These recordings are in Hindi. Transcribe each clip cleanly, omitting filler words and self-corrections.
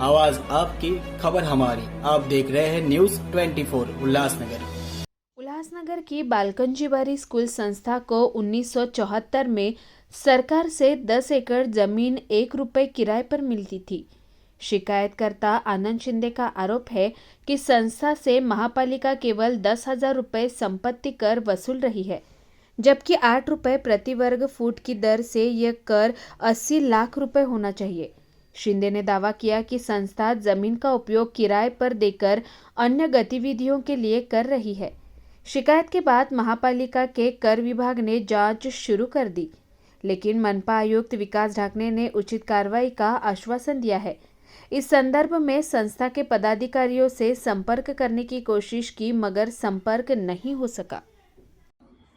आवाज आपकी, खबर हमारी। आप देख रहे हैं न्यूज 24 उल्लासनगर। उल्लासनगर की बालकंजीबारी स्कूल संस्था को 1974 में सरकार से 10 एकड़ जमीन 1 रुपए किराए पर मिलती थी। शिकायतकर्ता आनंद शिंदे का आरोप है कि संस्था से महापालिका केवल 10,000 रुपए संपत्ति कर वसूल रही है, जबकि 8 रुपए प्रति वर्ग फुट की दर से यह कर 80 लाख रुपए होना चाहिए। शिंदे ने दावा किया कि संस्था जमीन का उपयोग किराए पर देकर अन्य गतिविधियों के लिए कर रही है। शिकायत के बाद महापालिका के कर विभाग ने जांच शुरू कर दी, लेकिन मनपा आयुक्त विकास ढाकने ने उचित कार्रवाई का आश्वासन दिया है। इस संदर्भ में संस्था के पदाधिकारियों से संपर्क करने की कोशिश की, मगर संपर्क नहीं हो सका।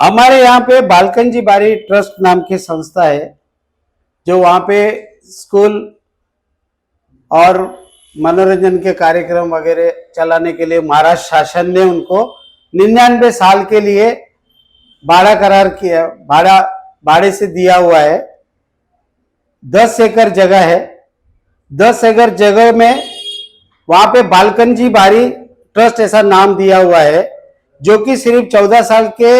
हमारे यहाँ पे बालकंजी बारी ट्रस्ट नाम की संस्था है, जो वहाँ पे स्कूल और मनोरंजन के कार्यक्रम वगैरह चलाने के लिए महाराष्ट्र शासन ने उनको 99 साल के लिए भाड़ा करार किया, भाड़े से दिया हुआ है। 10 एकड़ जगह है। 10 एकड़ जगह में वहां पे बालकंजी बारी ट्रस्ट ऐसा नाम दिया हुआ है, जो कि सिर्फ 14 साल के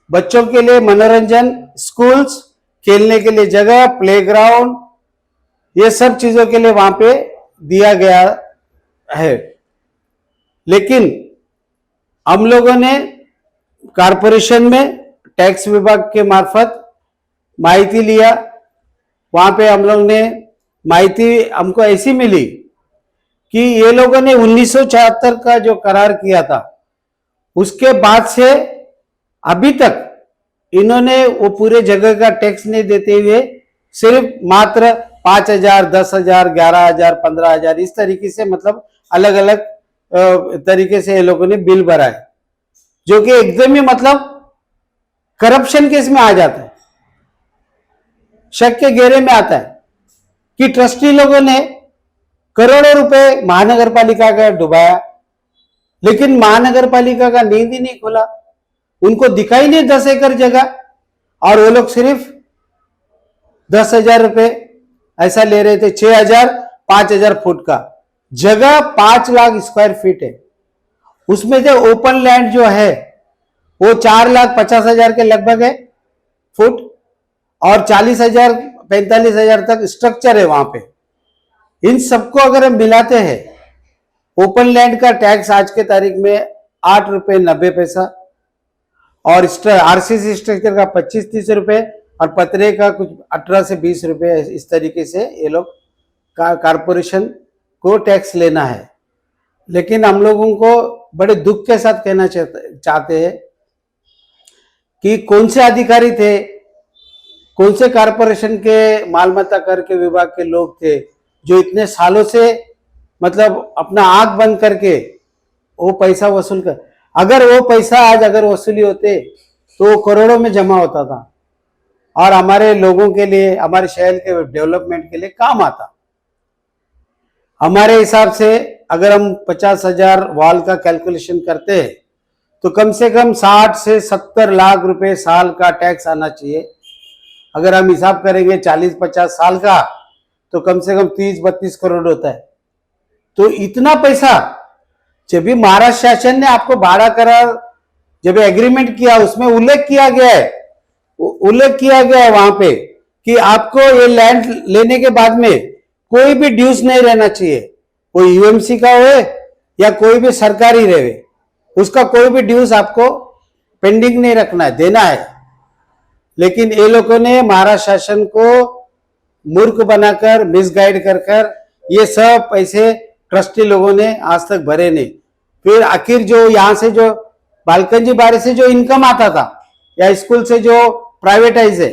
बच्चों के लिए मनोरंजन, स्कूल्स, खेलने के लिए जगह, प्लेग्राउंड, ये सब चीजों के लिए वहां पे दिया गया है। लेकिन हम लोगों ने कारपोरेशन में टैक्स विभाग के मार्फत माहिती लिया। वहां पे हम लोग ने माहिती हमको ऐसी मिली कि ये लोगों ने 1974 का जो करार किया था, उसके बाद से अभी तक इन्होंने वो पूरे जगह का टैक्स नहीं देते हुए सिर्फ मात्र 5,000, 10,000, 11,000, 15,000 इस तरीके से, मतलब अलग अलग तरीके से ये लोगों ने बिल भरा है, जो कि एकदम ही मतलब करप्शन केस में आ जाता है, शक के घेरे में आता है कि ट्रस्टी लोगों ने करोड़ों रुपए महानगर पालिका का डुबाया, लेकिन महानगर पालिका का नींद ही नहीं खुला। उनको दिखाई नहीं 10 एकड़ जगह, और वो लोग सिर्फ 10,000 रुपए ऐसा ले रहे थे। 6,000, 5,000 फुट का जगह 5 लाख स्क्वायर फीट है। उसमें से ओपन लैंड जो है वो 4,50,000 के लगभग है फुट, और 40,000, 45,000 तक स्ट्रक्चर है वहां पे। इन सबको अगर हम मिलाते हैं, ओपन लैंड का टैक्स आज के तारीख में 8 रुपए 90 पैसा, और आरसीसी स्ट्रक्चर का 25-30 रुपए, और पतरे का कुछ 18 से 20 रुपए, इस तरीके से ये लोग कारपोरेशन को टैक्स लेना है। लेकिन हम लोगों को बड़े दुख के साथ कहना चाहते हैं कि कौन से अधिकारी थे, कौन से कारपोरेशन के मालमत्ता कर के विभाग के लोग थे, जो इतने सालों से मतलब अपना आंख बंद करके वो पैसा वसूल कर, अगर वो पैसा आज अगर वसूली होते तो वो करोड़ों में जमा होता था और हमारे लोगों के लिए, हमारे शहर के डेवलपमेंट के लिए काम आता। हमारे हिसाब से अगर हम 50,000 वॉल का कैलकुलेशन करते हैं तो कम से कम 60 से 70 लाख रुपए साल का टैक्स आना चाहिए। अगर हम हिसाब करेंगे 40-50 साल का तो कम से कम 30-32 करोड़ होता है। तो इतना पैसा जब भी महाराष्ट्र शासन ने आपको भाड़ा करार जब एग्रीमेंट किया, उसमें उल्लेख किया गया है वहां पे कि आपको ये लैंड लेने के बाद में कोई भी ड्यूज नहीं रहना चाहिए, कोई यूएमसी का हो या कोई भी सरकारी रहे, उसका कोई भी ड्यूज आपको पेंडिंग नहीं रखना है, देना है। लेकिन ये लोगों ने महाराष्ट्र शासन को मूर्ख बनाकर, मिसगाइड कर ये सब पैसे ट्रस्टी लोगों ने आज तक भरे नहीं। फिर आखिर जो यहां से जो बालकंजी बारी से जो इनकम आता था, या स्कूल से जो प्राइवेटाइज है,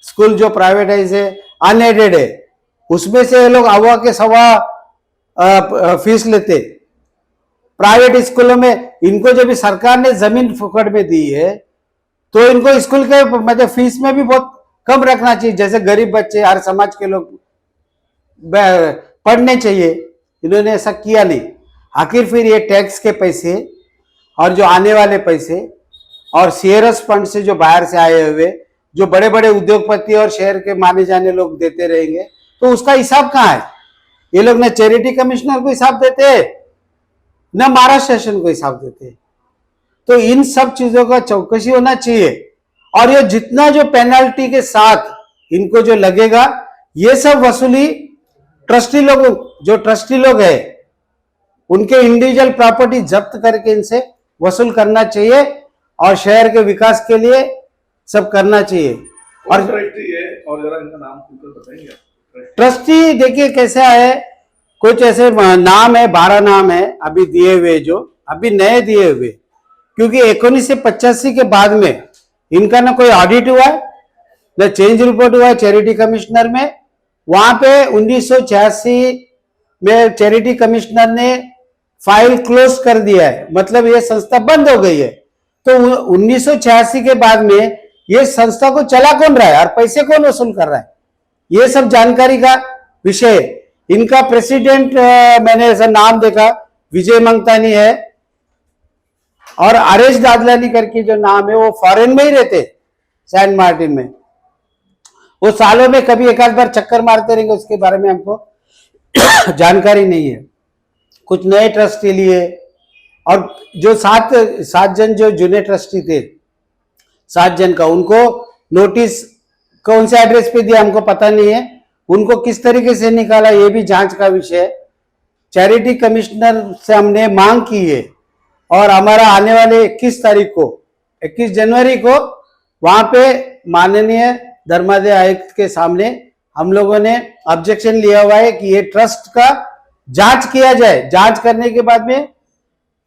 स्कूल जो प्राइवेटाइज है, अनएडेड है, उसमें से ये लोग अवा के सवा फीस लेते। प्राइवेट स्कूलों में इनको जब सरकार ने जमीन फुकड़ में दी है तो इनको स्कूल के मतलब फीस में भी बहुत कम रखना चाहिए, जैसे गरीब बच्चे, हर समाज के लोग पढ़ने चाहिए। इन्होंने ऐसा किया नहीं। आखिर फिर ये टैक्स के पैसे और जो आने वाले पैसे और सीआरएस फंड से जो बाहर से आए हुए जो बड़े बड़े उद्योगपति और शहर के माने जाने लोग देते रहेंगे, तो उसका हिसाब कहाँ है? ये लोग न चैरिटी कमिश्नर को हिसाब देते न महाराष्ट्र शासन को हिसाब देते। तो इन सब चीजों का चौकसी होना चाहिए और ये जितना जो पेनल्टी के साथ इनको जो लगेगा ये सब वसूली ट्रस्टी लोगों, जो ट्रस्टी लोग है उनके इंडिविजुअल प्रॉपर्टी जब्त करके इनसे वसूल करना चाहिए और शहर के विकास के लिए सब करना चाहिए। और ट्रस्टी है और जरा इनका नाम खुलकर बताएंगे। ट्रस्टी देखिए कैसे है, कुछ ऐसे नाम है, 12 नाम है अभी दिए हुए, जो अभी नए दिए हुए, क्योंकि 1985 के बाद में इनका ना कोई ऑडिट हुआ है न चेंज रिपोर्ट हुआ है चैरिटी कमिश्नर में। वहां पे 1986 में चैरिटी कमिश्नर ने फाइल क्लोज कर दिया है, मतलब ये संस्था बंद हो गई है। तो 1986 के बाद में ये संस्था को चला कौन रहा है और पैसे कौन वसूल कर रहा है, ये सब जानकारी का विषय। इनका प्रेसिडेंट मैंने ऐसा नाम देखा विजय मंगतानी है और आरेश दादलानी करके जो नाम है वो फॉरेन में ही रहते सैन मार्टिन में। वो सालों में कभी एक आध बार चक्कर मारते रहेंगे, उसके बारे में हमको जानकारी नहीं है। कुछ नए ट्रस्टी लिए और जो सात जन जो जूने ट्रस्टी थे 7 जन का, उनको नोटिस कौन से एड्रेस पे दिया हमको पता नहीं है, उनको किस तरीके से निकाला ये भी जांच का विषय है। चैरिटी कमिश्नर से हमने मांग की है और हमारा आने वाले 21 तारीख को 21 जनवरी को वहां पे माननीय धर्मादाय आयुक्त के सामने हम लोगों ने ऑब्जेक्शन लिया हुआ है कि ये ट्रस्ट का जांच किया जाए, जांच करने के बाद में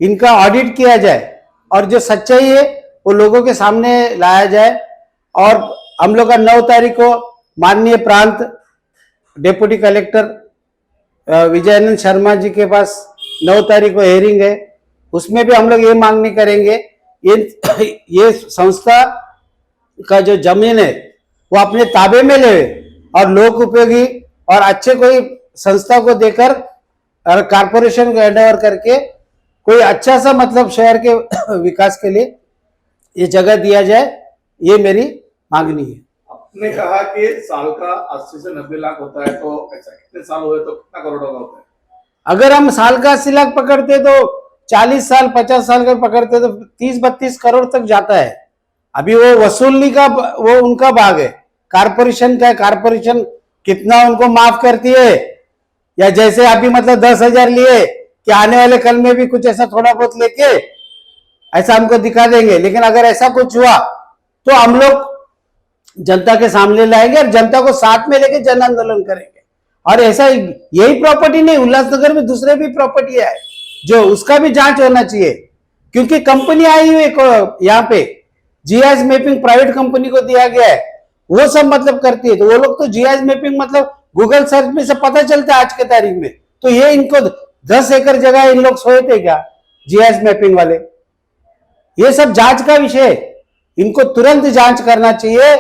इनका ऑडिट किया जाए और जो सच्चाई है वो लोगों के सामने लाया जाए। और हम लोग का 9 तारीख को माननीय प्रांत डेप्यूटी कलेक्टर विजयानंद शर्मा जी के पास 9 तारीख को हेयरिंग है, उसमें भी हम लोग ये मांगनी करेंगे ये संस्था का जो जमीन है वो अपने ताबे में ले और लोक उपयोगी और अच्छे कोई संस्था को देकर और कारपोरेशन को हैंडओवर करके कोई अच्छा सा मतलब शहर के विकास के लिए ये जगह दिया जाए, ये मेरी मांगनी है। आपने कहा कि साल का 80 से 90 लाख होता है, तो ऐसा कितने साल हुए तो कितना करोड़ का होता है? अगर हम साल का 80 लाख पकड़ते तो 40 साल 50 साल का पकड़ते तो 30-32 करोड़ तक जाता है। अभी वो वसूली का वो उनका भाग है, कारपोरेशन का। कारपोरेशन कितना उनको माफ करती है, या जैसे अभी मतलब 10,000 लिए कि आने वाले कल में भी कुछ ऐसा थोड़ा बहुत लेके ऐसा हमको दिखा देंगे। लेकिन अगर ऐसा कुछ हुआ तो हम लोग जनता के सामने लाएंगे और जनता को साथ में लेके जन आंदोलन करेंगे। और ऐसा यही प्रॉपर्टी नहीं, उल्लासनगर में दूसरे भी प्रॉपर्टी है जो उसका भी जांच होना चाहिए, क्योंकि कंपनी आई हुई यहाँ पे जीआईएस मैपिंग प्राइवेट कंपनी को दिया गया है, वो सब मतलब करती है। तो वो लोग तो जीआईएस मैपिंग मतलब गूगल सर्च में से पता चलता है आज के तारीख में। तो ये इनको 10 एकड़ जगह इन लोग सोए थे क्या जीआईएस मैपिंग वाले? ये सब जांच का विषय है, इनको तुरंत जांच करना चाहिए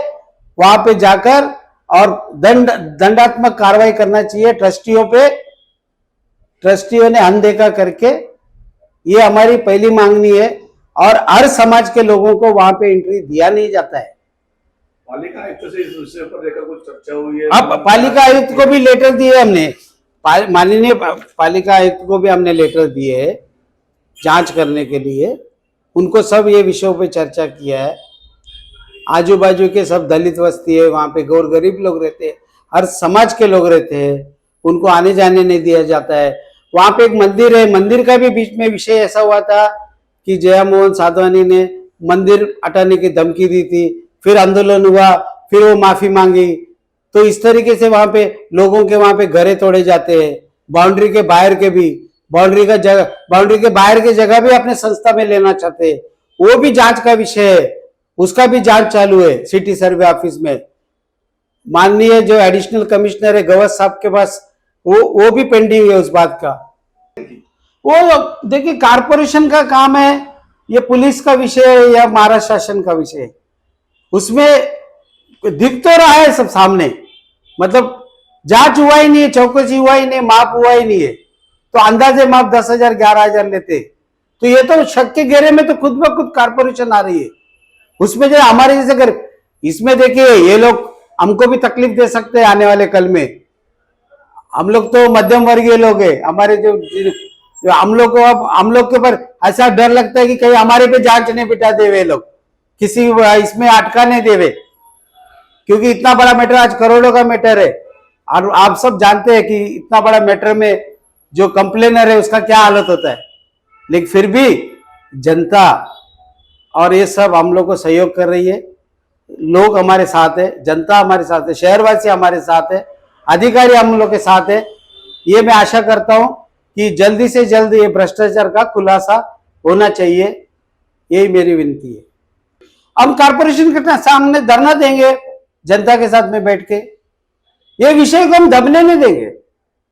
वहां पे जाकर और दंडात्मक कार्रवाई करना चाहिए ट्रस्टियों पे। ट्रस्टियों ने अनदेखा करके, ये हमारी पहली मांगनी है। और हर समाज के लोगों को वहां पे एंट्री दिया नहीं जाता है। पालिका आयुक्त से इस विषय पर लेकर कुछ चर्चा हुई है? अब पालिका आयुक्त को भी लेटर दिए हमने, माननीय पालिका आयुक्त को भी हमने लेटर दिए है जांच करने के लिए। उनको सब ये विषयों पे चर्चा किया है। आजू बाजू के सब दलित बस्ती है, वहां पे गौर गरीब लोग रहते हैं, हर समाज के लोग रहते हैं, उनको आने जाने नहीं दिया जाता है। वहां पे एक मंदिर है, मंदिर का भी बीच में विषय ऐसा हुआ था कि जया मोहन साधवानी ने मंदिर हटाने की धमकी दी थी, फिर आंदोलन हुआ, फिर वो माफी मांगी। तो इस तरीके से वहां पे लोगों के वहां पे घरे तोड़े जाते हैं, बाउंड्री के बाहर के भी, बाउंड्री के बाहर की जगह भी अपने संस्था में लेना चाहते हैं। वो भी जांच का विषय है, उसका भी जांच चालू है सिटी सर्वे ऑफिस में। माननीय जो एडिशनल कमिश्नर है गवस साहब के पास वो भी पेंडिंग है उस बात का। वो देखिए कारपोरेशन का काम है, ये पुलिस का विषय है या महाराष्ट्र शासन का विषय है, उसमें दिख तो रहा है सब सामने। मतलब जांच हुआ ही नहीं है, चौकसी हुआ ही नहीं, माप हुआ ही नहीं है, तो अंदाजे माप 10,000 11,000 लेते। तो ये तो शक के घेरे में तो खुद ब खुद कारपोरेशन आ रही है। उसमें जो हमारे जैसे इसमें देखिए ये लोग हमको भी तकलीफ दे सकते हैं आने वाले कल में। हम लोग तो मध्यम वर्गीय लोग हैं, हमारे जो हम लोग को, अब हम लोग के ऊपर ऐसा डर लगता है कि कहीं हमारे पे जांच नहीं बिठा देवे लोग, किसी इसमें अटका नहीं देवे, क्योंकि इतना बड़ा मैटर आज करोड़ों का मैटर है। और आप सब जानते हैं कि इतना बड़ा मैटर में जो कंप्लेनर है उसका क्या हालत होता है, लेकिन फिर भी जनता और ये सब हम लोग को सहयोग कर रही है। लोग हमारे साथ है, जनता हमारे साथ है, शहरवासी हमारे साथ है, अधिकारी हम लोग के साथ है। ये मैं आशा करता हूं कि जल्दी से जल्द ये भ्रष्टाचार का खुलासा होना चाहिए, यही मेरी विनती है। हम कारपोरेशन के सामने धरना देंगे जनता के साथ में बैठ के, ये विषय को हम दबने नहीं देंगे।